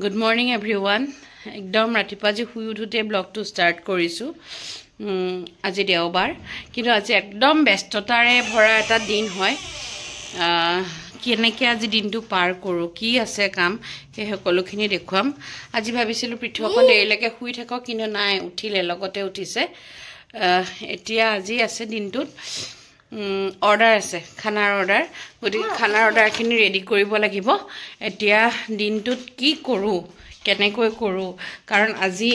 Good morning everyone. একদম ৰাতিপুৱা যে শুই উঠোতে ব্লগটো ষ্টাৰ্ট কৰিছো আজি দেওবাৰ কিন্তু আজি একদম ব্যস্ততাৰে ভৰা এটা দিন হয় কেনেকৈ আজি দিনটো পাৰ কৰো কি আছে কাম এই সকলোখিনি দেখুৱাম আজি ভাবিছিলো পৃথকন দেৰিলৈকে শুই থাকক কিন্তু নাই উঠিলে লগতে উঠিছে এতিয়া আজি আছে দিনটোত order আছে খানাৰ order গতিকে খানাৰ orderখিনি ৰেডি কৰিব লাগিব এতিয়া দিনটোত কি কৰো কেনেকৈ কৰো কাৰণ আজি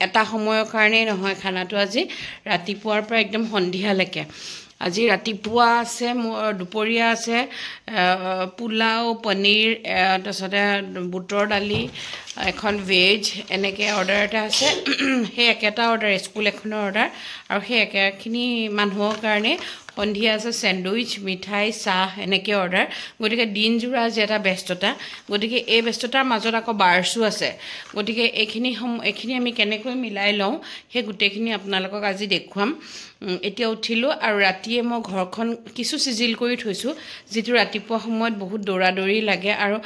এটা সময়ৰ কাৰণে নহয় খানাটো আজি ৰাতিপুৱাৰ পৰা একদম সন্ধিয়ালৈকে আজি ৰাতিপুৱা আছে দুপৰীয়া আছে পোলাও পনীৰ তছতে বুটৰ দালি এখন ভেজ এনেকে অৰ্ডাৰ এটা আছে হে একেটা অৰ্ডাৰ স্কুল এখনৰ অৰ্ডাৰ আৰু হে একেখিনি মানুহৰ কাৰণে সন্ধিয়া আছে স্যান্ডউইচ মিঠাই চাহ এনেকে অৰ্ডাৰ গতিকে দিন জুৰা যে এটা ব্যস্ততা গতিকে এই ব্যস্ততাৰ মাজত আকৌ বাৰসু আছে গতিকে এখিনি আমি কেনেকৈ মিলাই লওঁ হে গুটেখিনি আপোনালোকক আজি দেখুৱাম এতিয়া উঠিলো আৰু ৰাতিয়ে মই ঘৰখন কিছু সিজিল কৰি থৈছো যেটো ৰাতিপুৱা সময়ত বহুত দৌৰাদৌৰি লাগে আৰু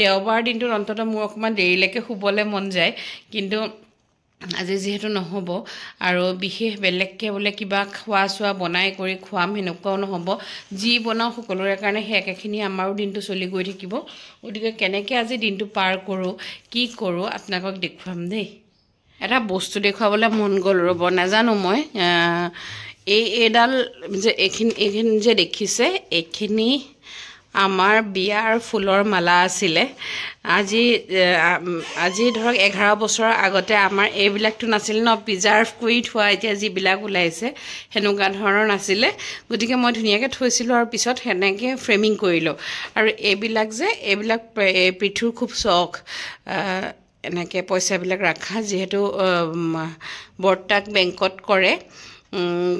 দেওবাৰ দিনটো অন্তত মোৰ অকমান দেৰিলৈকে শুবলে মন যায় কিন্তু আজি যেহেতু নহব আৰু বিশেষ বেলেগকে বলে কিবা খোৱা সোৱা বনাই কৰি খুৱাম হেনকাও নহব জি বনাও সকলোৰে কাৰণে হে একেখিনি আমাৰো দিনটো চলি গৈ থাকিব গতিকে কেনেকৈ আজি দিনটো পাৰ কৰো কি কৰো আপোনাক দেখুৱাম দেই এটা বস্তু দেখুৱাবলৈ মন গল ৰব নাজানো মই এডাল যে এখিনি যে দেখিছে এখিনি আমাৰ বিয়াৰ ফুলৰ মালা আছিলে আজি ধৰক 11 বছৰ আগতে আমাৰ এইবিলাকটো নাছিল ন প্ৰিজাৰ্ভ কৰি থোৱা এতিয়া যিবিলাক ওলাইছে হেনুকা ধৰণৰ নাছিলে গতিকে মই ধুনিয়াকে থৈছিলো আৰু পিছত হেনেকে ফ্ৰেমিং কৰিলো আৰু এইবিলাক পৃথুৰ খুব শখ এনেকে পইচাবিলাক ৰাখা যেহেতু বৰ্তাক বেংকত কৰে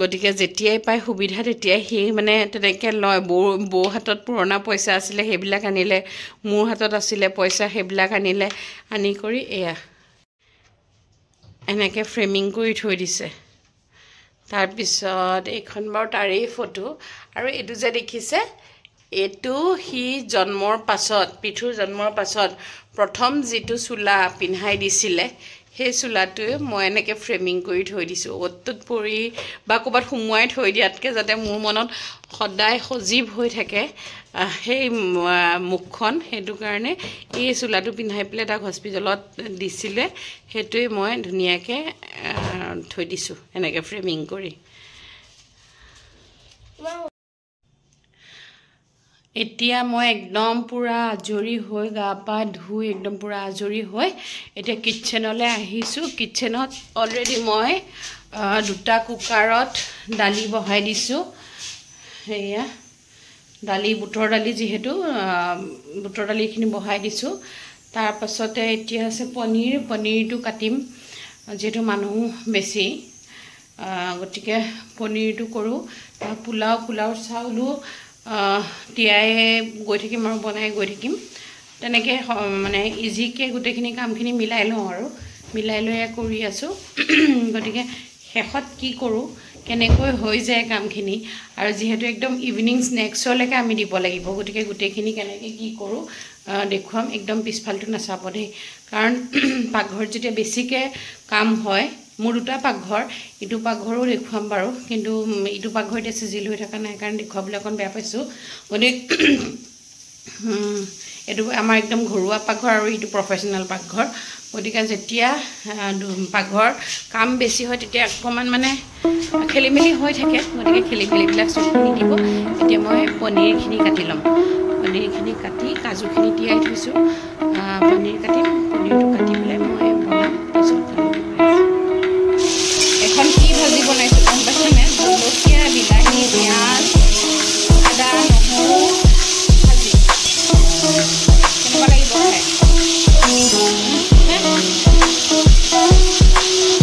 গতিকে যেতিয়াই পাই সুবিধা তেতিয়াই হে মানে তেনেকে লয় বো হাতত পুৰণা পইচা আছিলে হেবিলাক আনিলে মোৰ হাতত আছিলে পইচা হেবিলাক আনিলে আনি কৰি এয়া এনেকে ফ্ৰেমিং কৰি থৈ দিছে তাৰ পিছত এইখন বৰ তাৰে ফটো আৰু এটো যে দেখিছে এটো হি জন্মৰ পাছত পিঠুৰ জন্মৰ পাছত প্ৰথম যেটো চুলা পিনহাই দিছিলে হে চুলাটোৱে মই এনেকে ফ্ৰেমিং কৰি থৈ দিছো অত্তত পৰি বা কবাত হুমুৱাই থৈ দিয়াতকে যাতে মোৰ মনত সদায় সজীৱ হৈ থাকে সেই মুখখন হেতু কাৰণে এই চুলাটো পিনহাই প্লে তাক হস্পিটালত দিছিলে হেতুৱে মই ধুনিয়াকে থৈ দিছো এনেকে ফ্ৰেমিং কৰি এতিয়া মই একদম পুৰা আজৰি হৈ গা পা ধুই একদম পুৰা আজৰি হৈ এতিয়া কিচেনলৈ আহিছো কিচেনত অলৰেডি মই দুটা কুকাৰত দালি বহাই দিছো হেয়া দালি বুটৰ দালি যেহেতু বুটৰ দালিখিনি বহাই দিছো তাৰ পাছতে এতিয়া আছে পনীৰটো কাটিম যেহেতু মানুহ বেছি গতিকে পনীৰটো কৰো পোলাও চাউলো তিয়াই গৈ থাকিম আৰু বনাই গৈ থাকিম তেনেকে মানে ইজিকে গুটেখিনি কামখিনি মিলাই লওঁ আৰু মিলাই লৈ কৰি আছো গতিকে শেষত কি কৰো কেনেকৈ হৈ যায় কামখিনি আৰু যেহেতু একদম ইভিনিং স্নেক্সলৈকে আমি দিব লাগিব গতিকে গুটেখিনি কেনেকৈ কি কৰো দেখুৱাম একদম পিছফালটো নাচাব দেই কাৰণ পাকঘৰ যেতিয়া বেছিকে কাম হয় মোৰ দুটা পাকঘৰ ইটো পাকঘৰো দেখুৱাম বাৰু কিন্তু ইটো পাকঘৰতে সিজিল হৈ থকা নাই কাৰণ দেখুৱাবলৈ অকন বেয়া পাইছো গতিকে এটো আমাৰ একদম ঘৰুৱা পাকঘৰ আৰু ইটো প্ৰফেশনাল পাকঘৰ গতিকে যেতিয়া পাকঘৰ কাম বেছি হয় তেতিয়া অকমান মানে খেলিমেলি হৈ থাকে গতিকে খেলিমেলিবিলাক চবখিনি দিব এতিয়া মই পনীৰখিনি কাটি লম পনীৰখিনি কাটি কাজুখিনি তিয়াই থৈছো পনীৰ কাটিম পনীৰটো কাটি পেলাই মই বনাম এখন কি ভাজি বনাইছো গম পাইছেনে জলকীয়া বিলাহী পিঁয়াজ আদা নহৰু ভাজি কেনেকুৱা লাগিব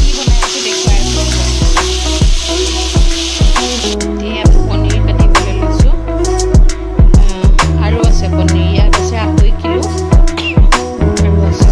কি বনাইছো দেখুৱাই এতিয়া পনীৰ কাটিবলৈ লৈছো আৰু আছে পনীৰ ইয়াত আছে 2.5 কিলো আৰু আছে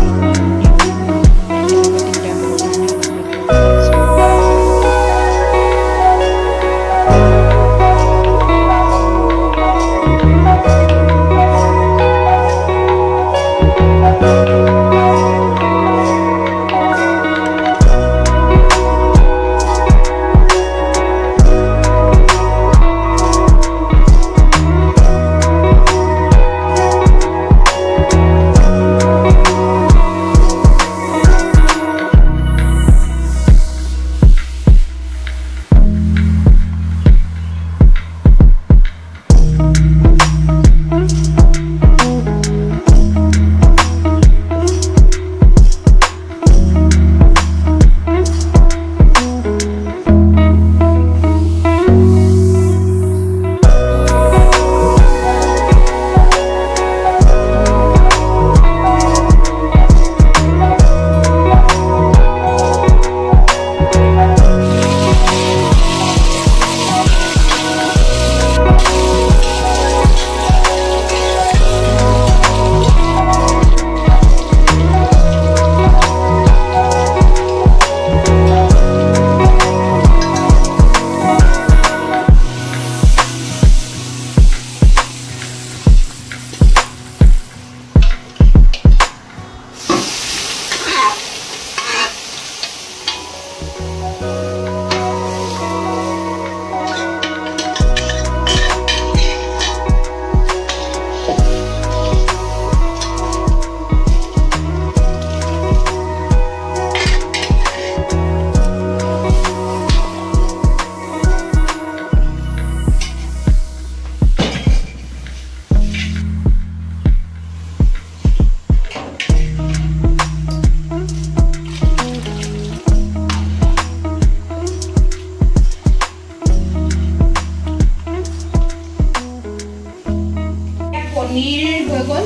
पनीर हो गल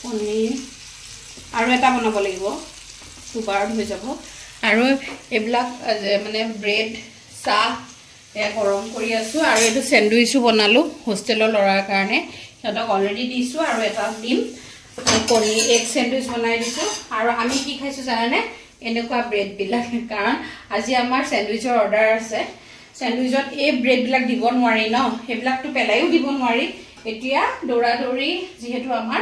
पनीर और एटा बनाब লাগিব सुबार हो যাব और एब्लाक माने ब्रेड सा या गरम करि आसु और एटु सैंडविचो बनालो होस्टेलर लरार कारणे हेतक अलरेडी दिसु और एटा डिम पनीर एक सैंडविच बनाइ दिसु और आमी की खाइसु जानाने एनेकुआ ब्रेड बिला कारण আজি আমাৰ सैंडविचर ऑर्डर আছে सैंडविचत ए ब्रेड बिलाक দিব নোৱাৰি ন হেবিলাক তো পেলাইও দিব নোৱাৰি এতিয়া দৌৰা দৌৰি যেহেতু আমাৰ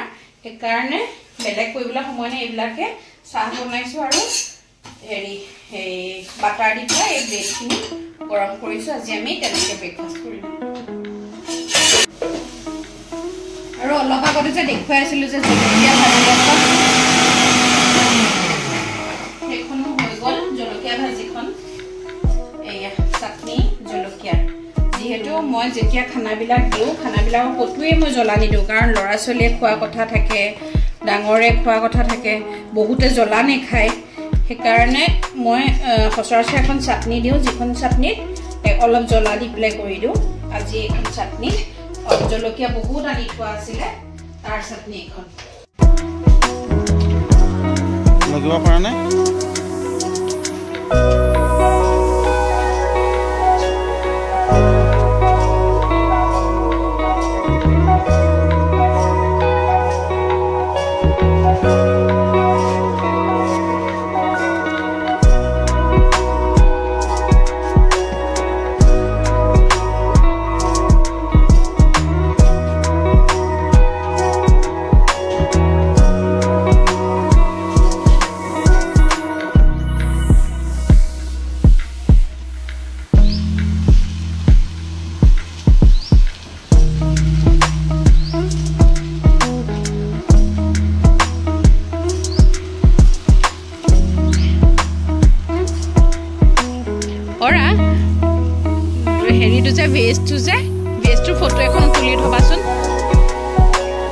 এ কাৰণে বেলেগ কইবলা সময় নাই এবিলাকে চাহ বনাইছো আৰু হেৰি এই বাটাৰ দি পেলাই এই ব্ৰেড খিনি গৰম কৰিছো আজি আমি তেনেকে ব্ৰেকফাস্ট কৰিম আৰু অলপ আগতে যে দেখুৱাই আছিলো যে জলকীয়া ভাজি আছে এখনো হৈ গল জলকীয়া ভাজিখন এয়া চাটনি জলকীয়া যেহেতু মই যেতিয়া খানাবিলাক দিও খানাবিলাকৰ কতোৱে মই জ্বলা নিদিও কাৰণ লৰা চলিয়ে খোৱা কথা থাকে ডাঙৰে খোৱা কথা থাকে বহুতে জ্বলা নেখায় সেইকাৰণে মই সচৰাচৰ এখন চাটনি দিও যিখন চাটনিত অলপ জ্বলা দি প্লে কৰি দিও আজি এখন চাটনি জলকীয়া বহুত আনি থোৱা আছিল তাৰ চাটনি এখন লাগিব পৰা নাই वेस्ट फोटो एन तुली थबाचोन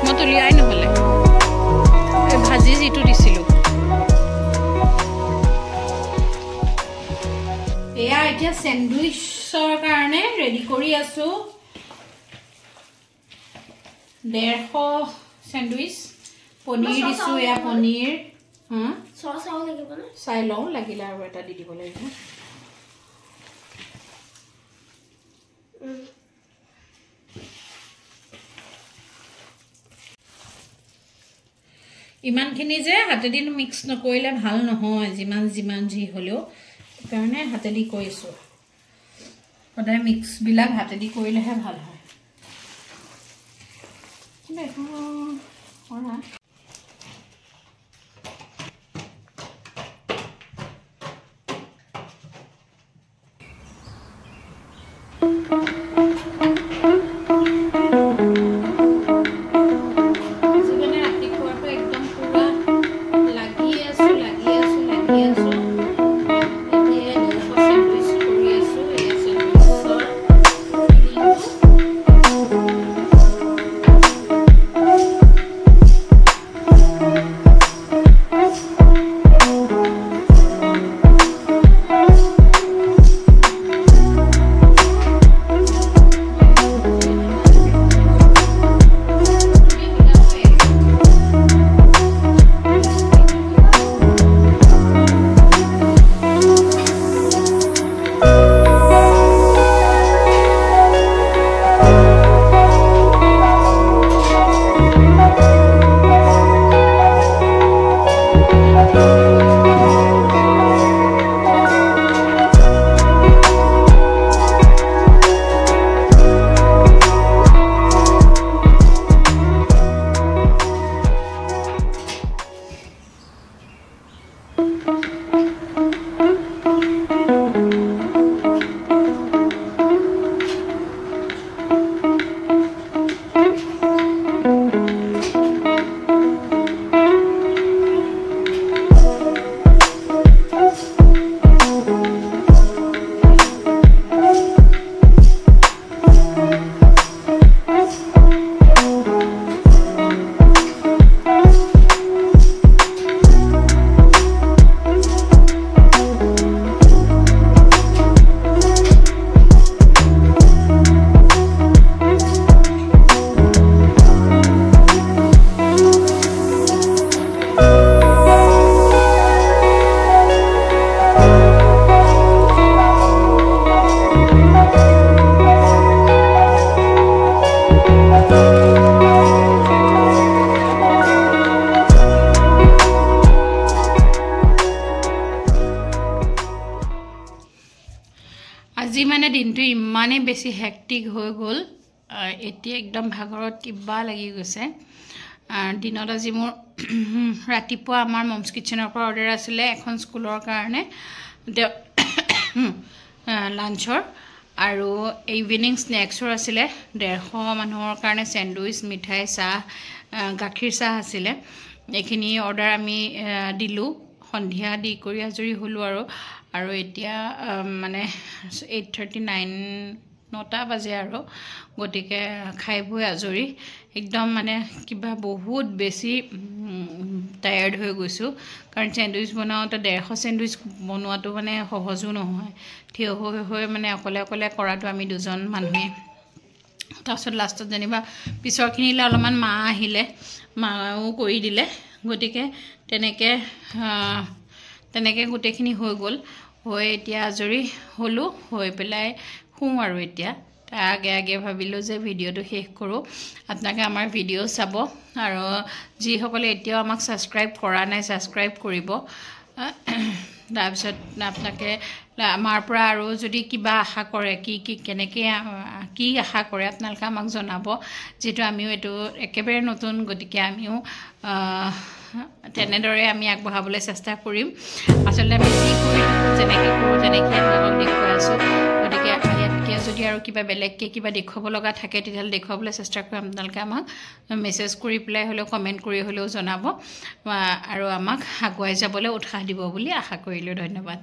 मैं तुलियाई नहले भाजी जी दिसिलो एया एटिया सैंडविचर कारणे रेडी करि आसु 150 सैंडविच पनीर दिसु या पनीर हां सॉस आउ লাগিব না চাই লও লাগিলা আৰু এটা দি দিব লাগিব ইমানখিনি যে হাতেদি মিক্স নকৰিলে ভাল নহয় জিমান জি হলেও কাৰণে হাতেদি কৰিছো সদায় মিক্স বিলাক হাতেদি কৰিলেহে ভাল হয় দেখো ওরা আজি মানে দিনটো ইমানেই বেছি হেক্টিক হৈ গ'ল এতিয়া একদম ভাগৰত কিবা লাগি গৈছে দিনত আজি মোৰ ৰাতিপুৱা আমাৰ মমছ কিচেনৰ পৰা অৰ্ডাৰ আছিলে এখন স্কুলৰ কাৰণে লাঞ্চৰ আৰু ইভিনিং স্নেক্সৰ আছিলে 150 মানুহৰ কাৰণে চেণ্ডউইচ মিঠাই চাহ গাখীৰ চাহ আছিলে এইখিনি অৰ্ডাৰ আমি দিলোঁ সন্ধিয়া দি কৰি আজৰি হলো আৰু এতিয়া মানে 8:39 9টা বাজে আৰু গতিকে খাই বৈ আজৰি একদম মানে কিবা বহুত বেছি টায়াৰ্ড হৈ গৈছো কাৰণ চেণ্ডউইচ বনাওতে 150 চেণ্ডউইচ বনোৱাটো মানে সহজো নহয় থিয় হৈ মানে অকলে কৰাটো আমি দুজন মানুহে তাৰছত লাষ্টত যেনিবা পিছৰখিনিলে অলপমান মা আহিলে মাও কৰি দিলে গতিকে তেনেকে গোটেইখিনি হৈ গ'ল হৈ এতিয়া আজৰি হলো হৈ পেলাই শুম আৰু এতিয়া আগে ভাবিলো যে ভিডিওটো শেষ কৰো আপোনালোকে আমাৰ ভিডিও চাব আৰু যিসকলে এতিয়াও আমাক সাবস্ক্ৰাইব কৰা নাই সাবস্ক্ৰাইব কৰিব তাৰপিছত আপোনালোকে আমাৰ পৰা আৰু যদি কিবা আশা কৰে কেনেকৈ কি আশা কৰে আপোনালোকে আমাক জনাব যেটো আমিও এটো একেবাৰে নতুন গতিকে আমিও তেনেদৰে আমি আগবঢ়াবলৈ চেষ্টা কৰিম আসলে আমি কি কৰি যেনেকৈ কৰোঁ তেনেকৈ আপোনালোকক দেখুৱাই আছোঁ গতিকে ইয়াতকৈ যদি আৰু কিবা বেলেগকৈ কিবা দেখুৱাব লগা থাকে তেতিয়াহ'লে দেখুৱাবলৈ চেষ্টা কৰিম আপোনালোকে আমাক মেছেজ কৰি পেলাই হ'লেও কমেণ্ট কৰি হ'লেও জনাব আৰু আমাক আগুৱাই যাবলৈ উৎসাহ দিব বুলি আশা কৰিলোঁ ধন্যবাদ